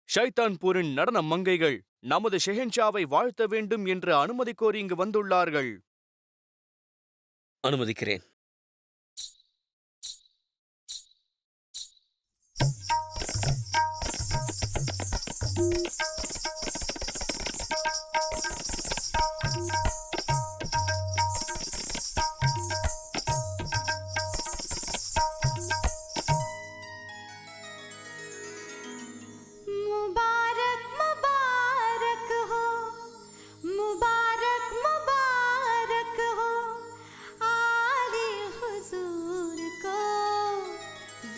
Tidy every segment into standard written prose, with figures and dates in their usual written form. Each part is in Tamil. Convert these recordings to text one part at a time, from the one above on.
ஷைத்தான்பூரின் நடன மங்கைகள் நமது ஷெஹென்ஷாவை வாழ்த்த வேண்டும் என்று அனுமதி கோரி இங்கு வந்துள்ளார்கள். அனுமதிக்கிறேன். मुबारक मुबारक हो, मुबारक मुबारक हो आले हुजूर को,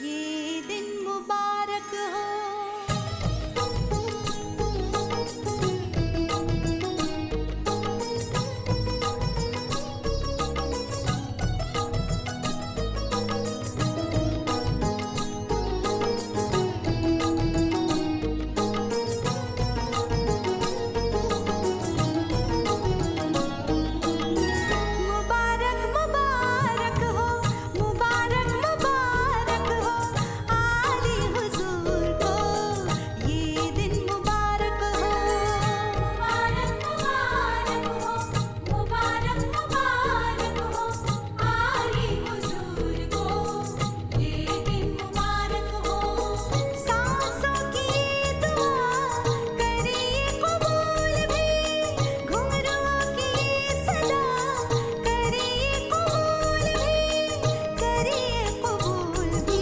ये दिन मुबारक हो. मुबारक मुबारक हो, मुबारक मुबारक हो आले हुजूर को, ये दिन मुबारक हो. मुबारक मुबारक हो, मुबारक मुबारक हो आले हुजूर को, ये दिन मुबारक हो. सांसों की दुआ करिए कबूल भी, घुंघरुओं की सदा करिए कबूल भी.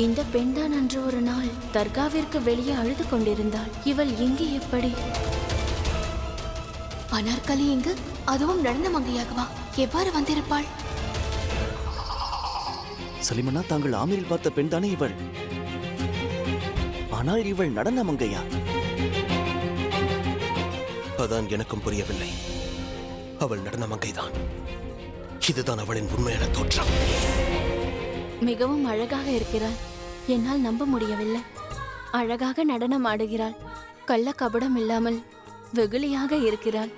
இந்த பெண்தான் அன்று ஒரு நாள் தர்காவிற்கு வெளியே அழுது கொண்டிருந்தாள். இவள் இங்கே எப்படி? அனார்கலி இங்கு, அதுவும் நடன மங்கையாகவா? எவ்வாறு வந்திருப்பாள்? சலிமனா, தாங்கள் ஆமீரில் பார்த்த பெண் தானே இவள்? ஆனால் இவள் நடன மங்கையா? அதான் எனக்கும் புரியவில்லை. அவள் நடன மங்கைதான். இதுதான் அவளின் உண்மையான தோற்றம். மிகவும் அழகாக இருக்கிறாள். என்னால் நம்ப முடியவில்லை. அழகாக நடனம் ஆடுகிறாள். கள்ள கபடம் இல்லாமல் வெகுளியாக இருக்கிறாள்.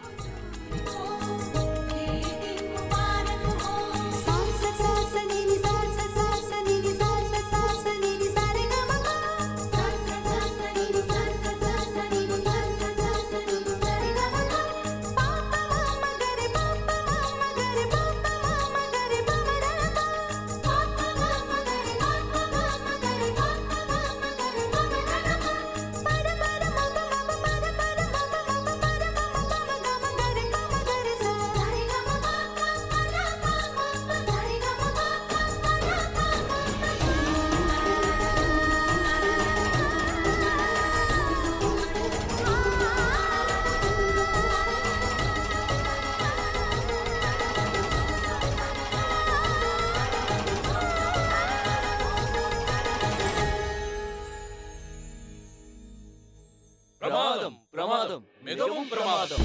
பிரமாதம், பிரமாதம், மிகவும் பிரமாதம்.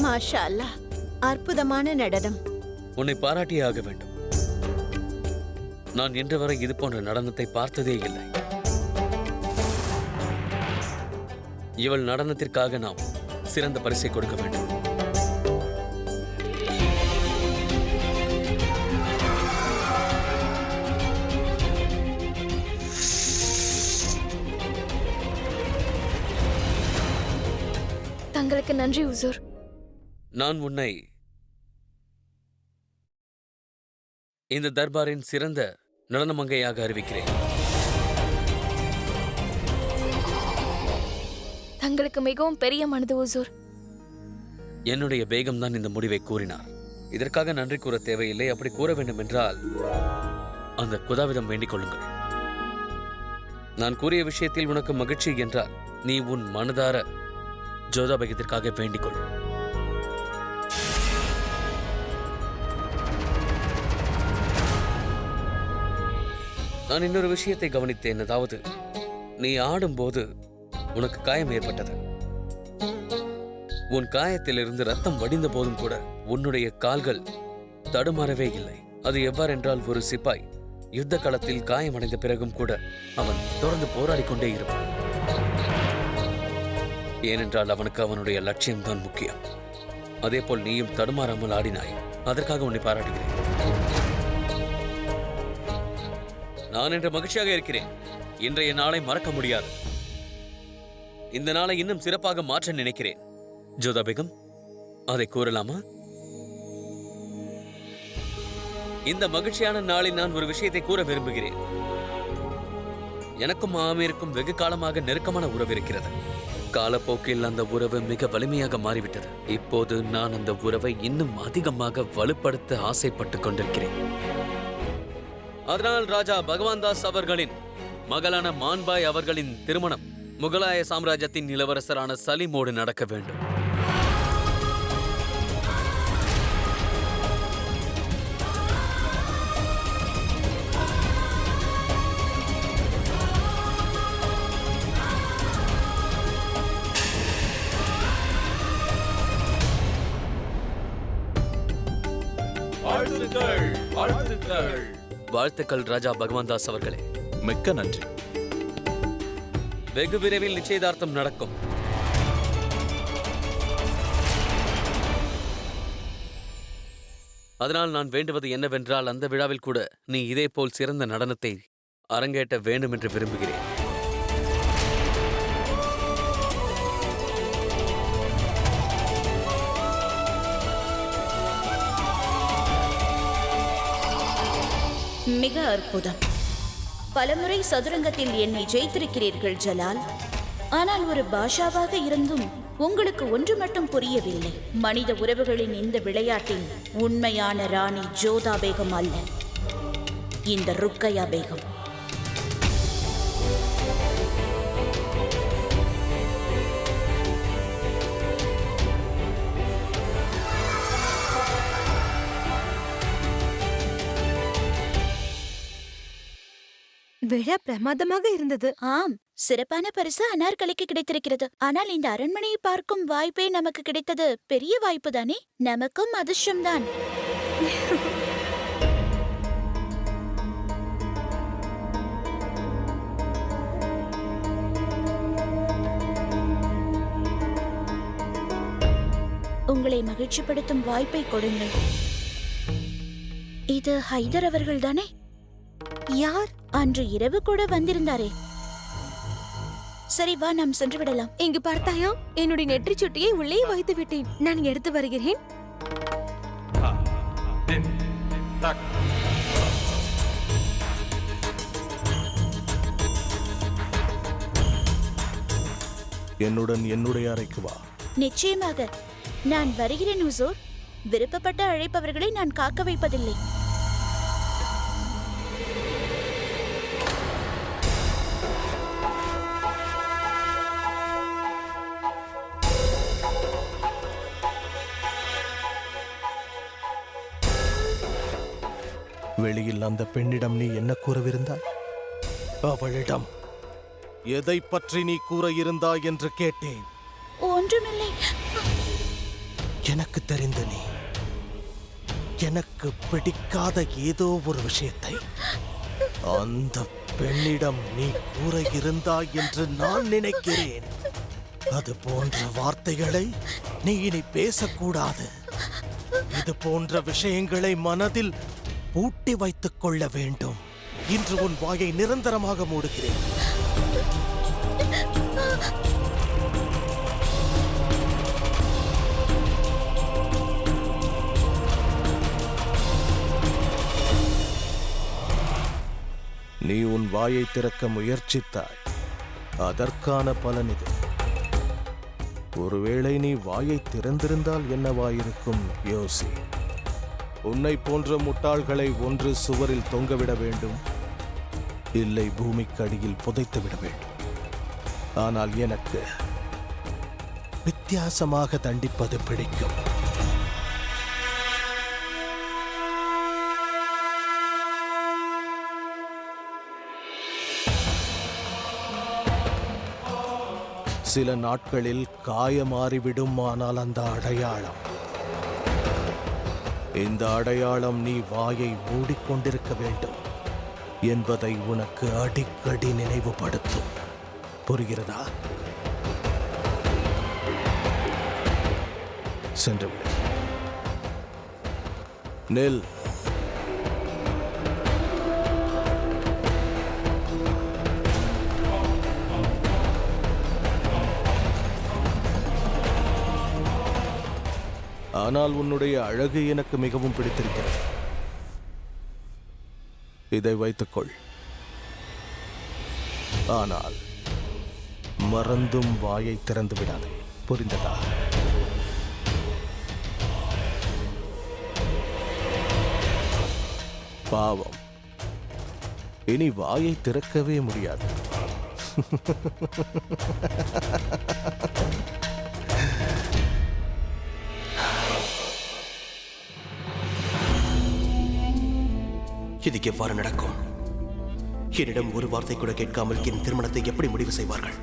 மாஷா அல்லாஹ், அற்புதமான நடனம். உன்னை பாராட்டியே ஆக வேண்டும். நான் இன்று வரை இது போன்ற நடனத்தை பார்த்ததே இல்லை. இவள் நடனத்திற்காக நாம் சிறந்த பரிசை கொடுக்க வேண்டும். தங்களுக்கு நன்றி ஹுசூர். நான் உன்னை இந்த தர்பாரின் சிறந்த நடன மங்கையாக அறிவிக்கிறேன். தங்களுக்கு மிகவும் பெரிய மனது ஹுசூர். என்னுடைய பேகம் தான் இந்த முடிவை கூறினார். இதற்காக நன்றி கூற தேவையில்லை. அப்படி கூற வேண்டும் என்றால் அந்த குதாவிடம் வேண்டிக் கொள்ளுங்கள். நான் கூறிய விஷயத்தில் உனக்கு மகிழ்ச்சி என்றால் நீ உன் மனதார ஜோதா பேகத்திற்காக வேண்டிக் கொள். நான் இன்னொரு விஷயத்தை கவனித்தேன். அதாவது நீ ஆடும்போது உனக்கு காயம் ஏற்பட்டது. உன் காயத்திலிருந்து ரத்தம் வடிந்த போதும் கூட உன்னுடைய கால்கள் தடுமாறவே இல்லை. அது எவ்வாறென்றால், ஒரு சிப்பாய் யுத்த களத்தில் காயமடைந்த பிறகும் கூட அவன் தொடர்ந்து போராடிக் கொண்டே இருப்பான். ஏனென்றால் அவனுக்கு அவனுடைய லட்சியம்தான் முக்கியம். அதேபோல் நீயும் தடுமாறாமல் ஆடினாய். அதற்காக உன்னை பாராட்டுகிறேன். நான் இன்று மகிழ்ச்சியாக இருக்கிறேன். இன்றைய நாளை மறக்க முடியாது. இந்த நாளை இன்னும் சிறப்பாக மாற்ற நினைக்கிறேன். ஜோதா பேகம், அதை கூறலாமா? இந்த மகிழ்ச்சியான நாளில் நான் ஒரு விஷயத்தை கூற விரும்புகிறேன். எனக்கும் ஆமீருக்கும் வெகு காலமாக நெருக்கமான உறவு இருக்கிறது. காலப்போக்கில் அந்த உறவு மிக வலிமையாக மாறிவிட்டது. இப்போது நான் அந்த உறவை இன்னும் அதிகமாக வலுப்படுத்த ஆசைப்பட்டுக் கொண்டிருக்கிறேன். அதனால் ராஜா பகவான் தாஸ் அவர்களின் மகளான மான்பாய் அவர்களின் திருமணம் முகலாய சாம்ராஜ்யத்தின் இளவரசரான சலீமோடு நடக்க வேண்டும். வாழ்த்துக்கள் ராஜா பகவான் தாஸ் அவர்களே. மிக்க நன்றி. வெகு விரைவில் நிச்சயதார்த்தம் நடக்கும். அதனால் நான் வேண்டுவது என்னவென்றால், அந்த விழாவில் கூட நீ இதே போல் சிறந்த நடனத்தை அரங்கேற்ற வேண்டும் என்று விரும்புகிறேன். மிக அற்புதம். பலமுறை சதுரங்கத்தில் என்னை ஜெயித்திருக்கிறீர்கள் ஜலால். ஆனால் ஒரு பாஷாவாக இருந்தும் உங்களுக்கு ஒன்று மட்டும் புரியவில்லை. மனித உறவுகளின் இந்த விளையாட்டின் உண்மையான ராணி ஜோதா பேகம் அல்ல, இந்த ருக்கையா பேகம். விழா பிரமாதமாக இருந்தது. ஆம், சிறப்பான பரிசு அனார்கலிக்கு கிடைத்திருக்கிறது. ஆனால் இந்த அரண்மனையை பார்க்கும் வாய்ப்பே நமக்கு கிடைத்தது பெரிய வாய்ப்பு தானே. நமக்கும் அதிர்ஷ்டம்தான். உங்களை மகிழ்ச்சிப்படுத்தும் வாய்ப்பை கொடுங்கள். இது ஹைதர் அவர்கள் தானே? யார்? அன்று இரவு கூட வந்திருந்தாரே. சரி, வா, நாம் சென்று விடலாம். இங்கு பார்த்தாயா, என்னுடைய நெற்றி சுட்டியை உள்ளே வைத்து விட்டேன். நான் எடுத்து வருகிறேன். என்னுடன் என்னுடைய அறைக்கு வா. நிச்சயமாக நான் வருகிறேன் ஹுசூர். விருப்பப்பட்ட அழைப்பவர்களை நான் காக்க வைப்பதில்லை. வெளியில் அந்த பெண்ணிடம் நீ என்ன கூறவிருந்தாய்? அவளிடம் எதை பற்றி நீ கூற இருந்தாய் என்று கேட்டேன். ஒன்றுமில்லை. எனக்கு தெரிந்த நீ எனக்கு பிடிக்காத ஏதோ ஒரு விஷயத்தை அந்த பெண்ணிடம் நீ கூற இருந்தாய் என்று நான் நினைக்கிறேன். அது போன்ற வார்த்தைகளை நீ இனி பேசக்கூடாது. இது போன்ற விஷயங்களை மனதில் பூட்டி வைத்துக் கொள்ள வேண்டும். இன்று உன் வாயை நிரந்தரமாக மூடுகிறேன். நீ உன் வாயை திறக்க முயற்சித்தாய். அதற்கான பலன் இது. ஒருவேளை நீ வாயை திறந்திருந்தால் என்னவாயிருக்கும் யோசி. உன்னை போன்ற முட்டாள்களை ஒன்று சுவரில் தொங்கவிட வேண்டும், இல்லை பூமிக்கு அடியில் புதைத்து விட வேண்டும். ஆனால் எனக்கு வித்தியாசமாக தண்டிப்பது பிடிக்கும். சில நாட்களில் காயமாறிவிடும். ஆனால் அந்த அடையாளம், இந்த அடையாளம் நீ வாயை மூடிக்கொண்டிருக்க வேண்டும் என்பதை உனக்கு அடிக்கடி நினைவுபடுத்தும். புரிகிறதா? சென்று விடு. நெல். ஆனால் உன்னுடைய அழகு எனக்கு மிகவும் பிடித்திருக்கிறது. இதை வைத்துக்கொள். ஆனால் மறந்தும் வாயை திறந்து விடாதே. புரிந்ததா? பாவம், இனி வாயை திறக்கவே முடியாது. இது எவ்வாறு நடக்கும்? என்னிடம் ஒரு வார்த்தை கூட கேட்காமல் என் திருமணத்தை எப்படி முடிவு செய்வார்கள்?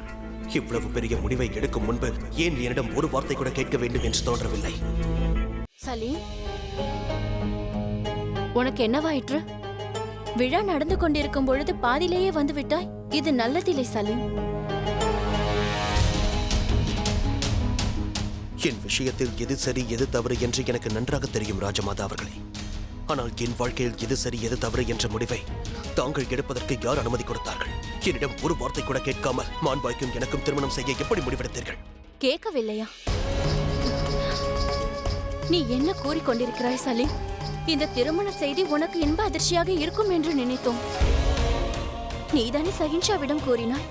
இவ்வளவு பெரிய முடிவை எடுக்கும் முன்பு ஏன் என்னிடம் ஒரு வார்த்தை கூட கேட்க வேண்டும் என்று தோன்றவில்லை? சலீம், உனக்கு என்னவாயிற்று? விழா நடந்து கொண்டிருக்கும் பொழுது பாதியிலேயே வந்து விட்டாய். இது நல்லதில்லை சலீம். என் விஷயத்தில் எது சரி எது தவறு என்று எனக்கு நன்றாக தெரியும் ராஜமாதா அவர்களே. ஆனால் என் வாழ்க்கையில் எது சரி எது தவறு என்ற முடிவை தாங்கள் எடுப்பதற்கு யார் அனுமதி கொடுத்தார்கள்? என்னிடம் ஒரு வார்த்தை கூட கேட்காமல் மான்பாய்க்கும் எனக்கும் திருமணம் செய்ய எப்படி முடிவெடுத்தீர்கள்? கேட்கவில்லையா? நீ என்ன கூறிக்கொண்டிருக்கிறாய் சலீம்? இந்த திருமண செய்தி உனக்கு இன்ப அதிர்ச்சியாக இருக்கும் என்று நினைத்தோம். நீதானே சஹின்ஷாவிடம் கூறினாய்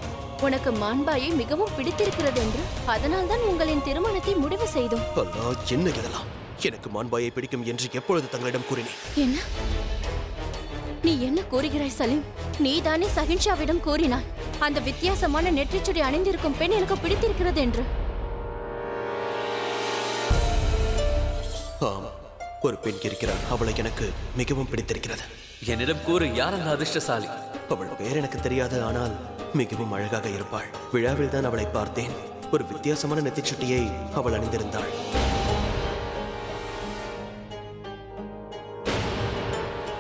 உனக்கு மான்பாயை மிகவும் பிடித்திருக்கிறது என்று. அதனால் தான் உங்களின் திருமணத்தை முடிவு செய்தோம். அல்லாஹ், என்ன இதெல்லாம்? எனக்கு மான்பாயை பிடிக்கும் என்று எப்பொழுது தங்களிடம் கூறினேன்? என்ன? நீ என்ன கூறுகிறாய் சலீம்? நீதானே சஹின்ஷாவிடம் கூறினாய் அந்த வித்தியாசமான நெற்றிச்சுடி அணிந்திருக்கும் பெண் எனக்கு பிடித்திருக்கிறது என்று. ஆம், ஒரு பெண் இருக்கிறார். அவளை எனக்கு மிகவும் பிடித்திருக்கிறது. என்னிடம் கூறு, யார் அந்த அதிர்ஷ்டசாலி? அவள் பேர் எனக்கு தெரியாது, ஆனால் மிகவும் அழகாக இருப்பாள். விழாவில் தான் அவளை பார்த்தேன். ஒரு வித்தியாசமான நெத்திச்சுட்டியை அவள் அணிந்திருந்தாள்.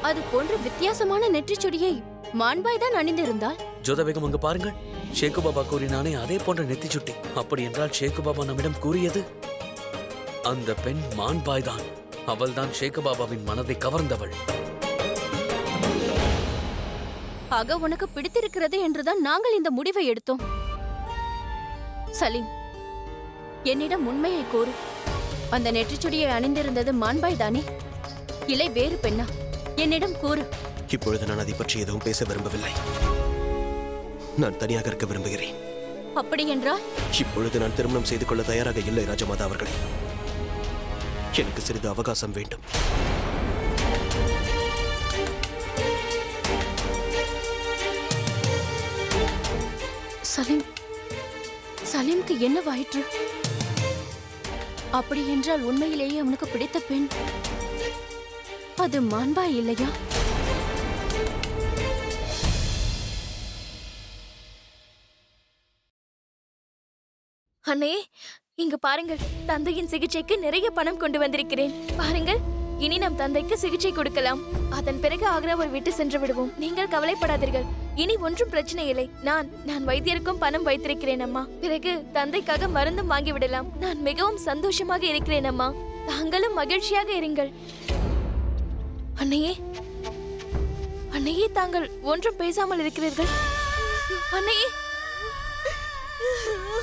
அது போன்ற வித்தியாசமான நெற்றிச்சுடியை மான்பாய் தான் அணிந்திருந்தாள். ஜோதா பேகம், அங்கு பாருங்கள். ஷேக்கு பாபா கூறினானே அதே போன்ற நெத்தி சுட்டி. அப்படி என்றால் ஷேக்கு பாபா நம்மிடம் கூறியது அந்த பெண் மான்பாய் தான். அவள் தான் ஷேக்கு பாபாவின் மனதை கவர்ந்தவள். ஆக உனக்கு பிடித்திருக்கிறது என்றுதான் நாங்கள் இந்த முடிவை எடுத்தோம். சலீம், என்னிடம் உண்மையை கூறு. அந்த நெற்றிச்சுடியை அணிந்திருந்தது மான்பாய் தானே, இல்லை வேறு பெண்ணா? என்னிடம் கூறு. இப்பொழுது நான் அதை பற்றி எதுவும் பேச விரும்பவில்லை. நான் தனியாக இருக்க விரும்புகிறேன். அப்படி என்றால் இப்பொழுது நான் திருமணம் செய்து கொள்ள தயாராக இல்லை ராஜமாதா அவர்களே. எனக்கு சிறிது அவகாசம் வேண்டும். சலீம், சலீம்க்கு என்னவாயிற்று? அப்படி என்றால் உண்மையிலேயே அவனுக்கு பிடித்த பெண் அது மான்பாய் இல்லையா? அண்ணே, இங்க பாருங்கள். தந்தையின் சிகிச்சைக்கு நிறைய பணம் கொண்டு வந்திருக்கிறேன். பாருங்கள், இனி நம் தந்தைக்கு சிகிச்சை கொடுக்கலாம். அதன் பிறகு ஆக்ராவை விட்டு சென்று விடுவோம். நீங்கள் கவலைப்படாதீர்கள். இனி ஒன்றும் பிரச்சனை இல்லை. நான் வைத்தியருக்கும் பணம் வைத்திருக்கிறேன் அம்மா. பிறகு தந்தைக்காக மருந்தும் வாங்கி விடலாம். நான் மிகவும் சந்தோஷமாக இருக்கிறேன் அம்மா. தாங்களும் மகிழ்ச்சியாக இருங்கள். அண்ணையே, அண்ணையே, தாங்கள் ஒன்றும் பேசாமல் இருக்கிறீர்கள். அண்ணையே,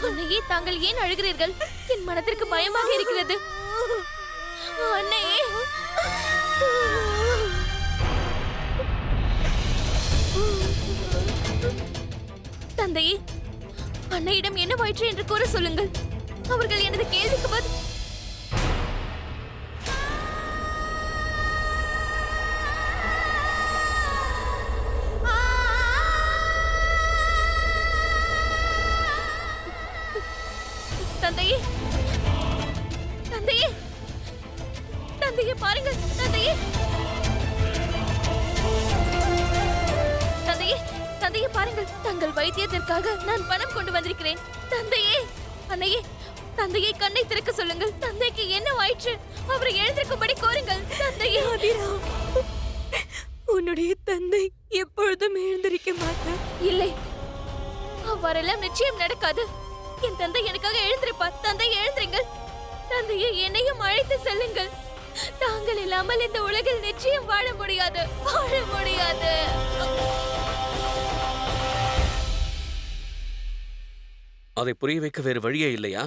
அண்ணையே, தாங்கள் ஏன் அழுகிறீர்கள்? என் மனதிற்கு பயமாக இருக்கிறது. அண்ணையே, தந்தையே, அன்னையிடம் என்ன வயிற்று என்று கூற சொல்லுங்கள். அவர்கள் எனது கேள்விக்கு பதில். தந்தையே, தந்தையே, தந்தையே, பாருங்கள். தந்தையே, தந்தையே, தந்தையே, பாருங்கள். தங்கள் வைத்தியத்திற்காக நான் பணம் கொண்டு வந்திருக்கிறேன். தந்தையே, அன்னையே, தந்தையை கண்ணை திறக்க சொல்லுங்கள். தந்தைக்கு என்ன ஆயிற்று? அவரை எழுந்திருக்கும்படி கோருங்கள். தந்தையே. உன்னுடைய தந்தை எப்பொழுதும் எழுந்திருக்க மாட்டார். இல்லை, அவ்வாறெல்லாம் நிச்சயம் நடக்காது. என் தந்தை எனக்காக எழுந்திருப்பார். தந்தை எழுந்திருங்கள். தந்தையை என்னையும் அழைத்து செல்லுங்கள். தாங்கள் இல்லாமல் இந்த உலகில் நிச்சயம் வாழ முடியாது. வாழ முடியாது. அதை புரிய வைக்க வேறு வழியே இல்லையா?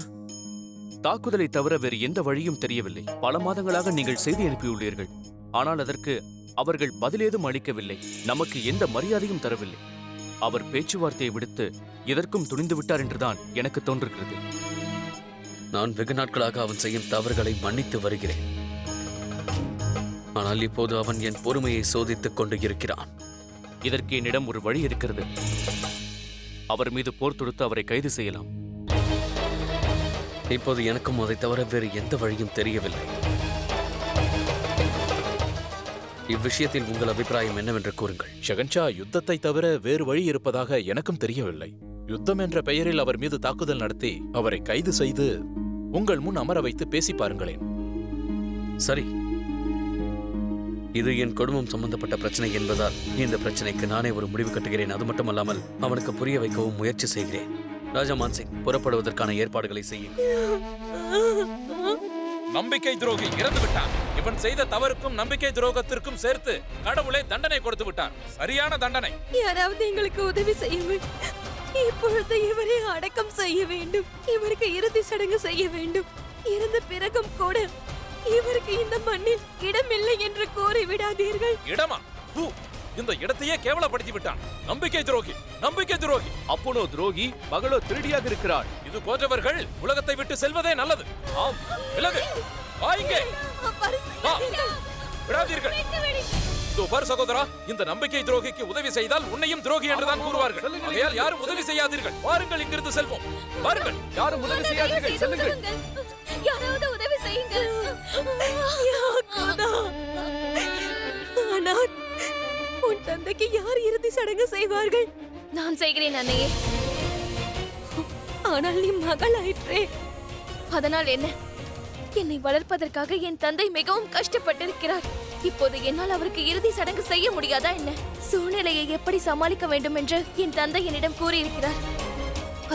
தாக்குதலை தவிர வேறு எந்த வழியும் தெரியவில்லை. பல மாதங்களாக நீங்கள் செய்தி அனுப்பியுள்ளீர்கள். ஆனால் அதற்கு அவர்கள் பதிலேதும் அளிக்கவில்லை. நமக்கு எந்த மரியாதையும் தரவில்லை. அவர் பேச்சுவார்த்தையை விடுத்து எதற்கும் துணிந்து விட்டார் என்றுதான் எனக்கு தோன்றுகிறது. நான் வெகு நாட்களாக அவன் செய்யும் தவறுகளை மன்னித்து வருகிறேன். ஆனால் இப்போது அவன் என் பொறுமையை சோதித்துக் கொண்டு இருக்கிறான். இதற்கு என்னிடம் ஒரு வழி இருக்கிறது. அவர் மீது போர் தொடுத்து அவரை கைது செய்யலாம். இப்போது எனக்கும் அதை தவிர வேறு எந்த வழியும் தெரியவில்லை. இவ்விஷயத்தில் உங்கள் அபிப்பிராயம் என்னவென்று கூறுங்கள். ஷெகன்ஷா, யுத்தத்தை தவிர வேறு வழி இருப்பதாக எனக்கும் தெரியவில்லை. யுத்தம் என்ற பெயரில் அவர் மீது தாக்குதல் நடத்தி அவரை கைது செய்து உங்கள் முன் அமர வைத்து பேசி பாருங்களேன். சரி, இது என் குடும்பம் சம்பந்தப்பட்ட பிரச்சனை என்பதால் இந்த பிரச்சனைக்கு நானே ஒரு முடிவு கட்டுகிறேன். அது மட்டுமல்லாமல் அவனுக்கு புரிய வைக்கவும் முயற்சி செய்கிறேன். ராஜா மான்சிங், புறப்படுவதற்கான ஏற்பாடுகளை செய்யும். நம்பிக்கை துரோகி இறந்து விட்டான். இவன் செய்த தவறுக்கும் நம்பிக்கை துரோகத்திற்கும் சேர்த்து கடவுளே தண்டனை கொடுத்து விட்டார். சரியான தண்டனை. யாராவது எங்களுக்கு உதவி செய்யுங்கள். இப்பொழுது இவரை அடக்கம் செய்ய வேண்டும். இவருக்கு இறுதி சடங்கு செய்ய வேண்டும். இறந்த பிறகும் கூட இவருக்கு இந்த மண்ணில் இடமில்லை என்று கூறி விடாதீர்கள். இடமா? இந்த இடத்தையே கேவலப்படுத்தி விட்டான். நம்பிக்கை துரோகி, நம்பிக்கை துரோகி. அப்பனோ துரோகி, மகளோ திருடியாக இருக்கிறாள். இது போன்றவர்கள் உலகத்தை விட்டு செல்வதே நல்லது. ஆம், விலகு. வா இங்கே. வா. விடாதீர்கள். இதோ பார் சகோதரா, இந்த நம்பிக்கை துரோகிக்கு உதவி செய்தால் உன்னையும் துரோகி என்றுதான் கூறுவார்கள். ஆகையால் யாரும் உதவி செய்யாதீர்கள். வாருங்கள், இங்கிருந்து செல்வோம். வாருங்கள். யாரும் உதவி செய்யாதீர்கள். செல்லுங்கள். யாராவது உதவி செய்யுங்கள். ஆனால் உன் தந்தைக்கு யார் இறுதி சடங்கு செய்வார்கள்? நான் செய்கிறேன் அன்னையே. ஆனால் நீ மகள் ஆயிற்றே. அதனால் என்ன? என்னை வளர்ப்பதற்காக என் தந்தை மிகவும் கஷ்டப்பட்டிருக்கிறார். இப்போது என்னால் அவருக்கு இறுதி சடங்கு செய்ய முடியாதா என்ன? சூழ்நிலையை எப்படி சமாளிக்க வேண்டும் என்று என் தந்தை என்னிடம் கூறியிருக்கிறார்.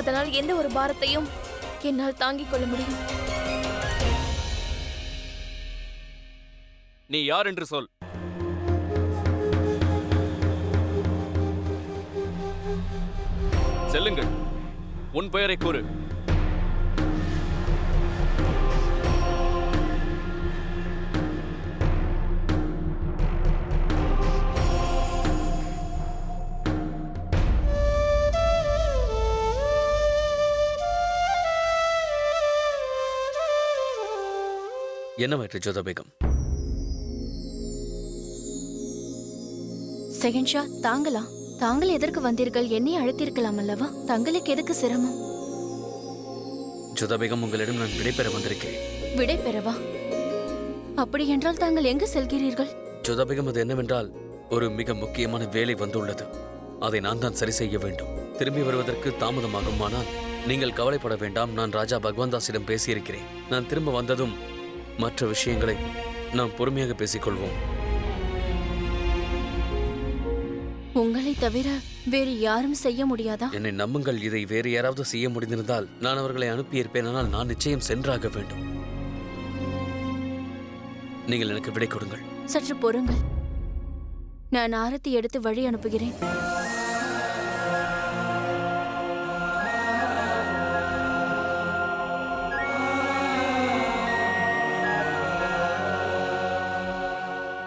அதனால் எந்த ஒரு பாரத்தையும் என்னால் தாங்கிக் கொள்ள முடியும். நீ யார் என்று சொல். செல்லுங்கள். உன் பெயரை கூறு. என்னவாயிற்று ஜோதா பேகம்? செகன்ஷா, தாங்களா? தாங்கள் எதற்கு வந்தீர்கள்? என்னை அழைத்திருக்கலாம் அல்லவா? தங்களுக்கு எதுக்கு சிரமம்? ஜோதா பேகம், உங்களிடம் நான் விடைபெற வந்திருக்கிறேன். விடை பெறவா? அப்படி என்றால் தாங்கள் எங்கு செல்கிறீர்கள்? ஜோதா பேகம், அது என்னவென்றால் ஒரு மிக முக்கியமான வேலை வந்துள்ளது. அதை நான் தான் சரி செய்ய வேண்டும். திரும்பி வருவதற்கு தாமதமாகும். ஆனால் நீங்கள் கவலைப்பட வேண்டாம். நான் ராஜா பகவான்தாஸிடம் பேசியிருக்கிறேன். நான் திரும்ப வந்ததும் மற்ற விஷயங்களை நாம் பொறுமையாக பேசிக்கொள்வோம். உங்களை தவிர வேறு யாரும் செய்ய முடியாதா? என்னை நம்புங்கள். இதை வேறு யாராவது செய்ய முடிந்திருந்தால் நான் அவர்களை அனுப்பியிருப்பேன். ஆனால் நான் நிச்சயம் சென்றாக வேண்டும். நீங்கள் எனக்கு விடை கொடுங்கள். சற்று பொறுங்கள். நான் ஆரத்தி எடுத்து வழி அனுப்புகிறேன்.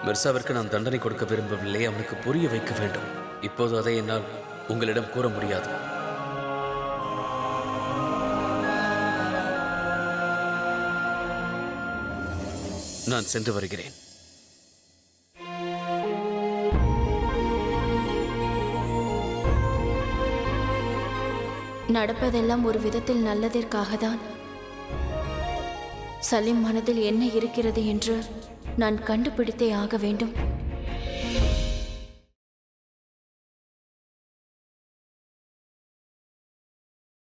மிர்சாவிற்கு நான் தண்டனை கொடுக்க விரும்பவில்லை. அவனுக்கு புரிய வைக்க வேண்டும். இப்போது அதை என்னால் உங்களிடம் கூற முடியாது. நான் சென்று வருகிறேன். நடப்பதெல்லாம் ஒரு விதத்தில் நல்லதற்காகத்தான். சலீம் மனதில் என்ன இருக்கிறது என்று நான் கண்டுபிடித்தே ஆக வேண்டும்.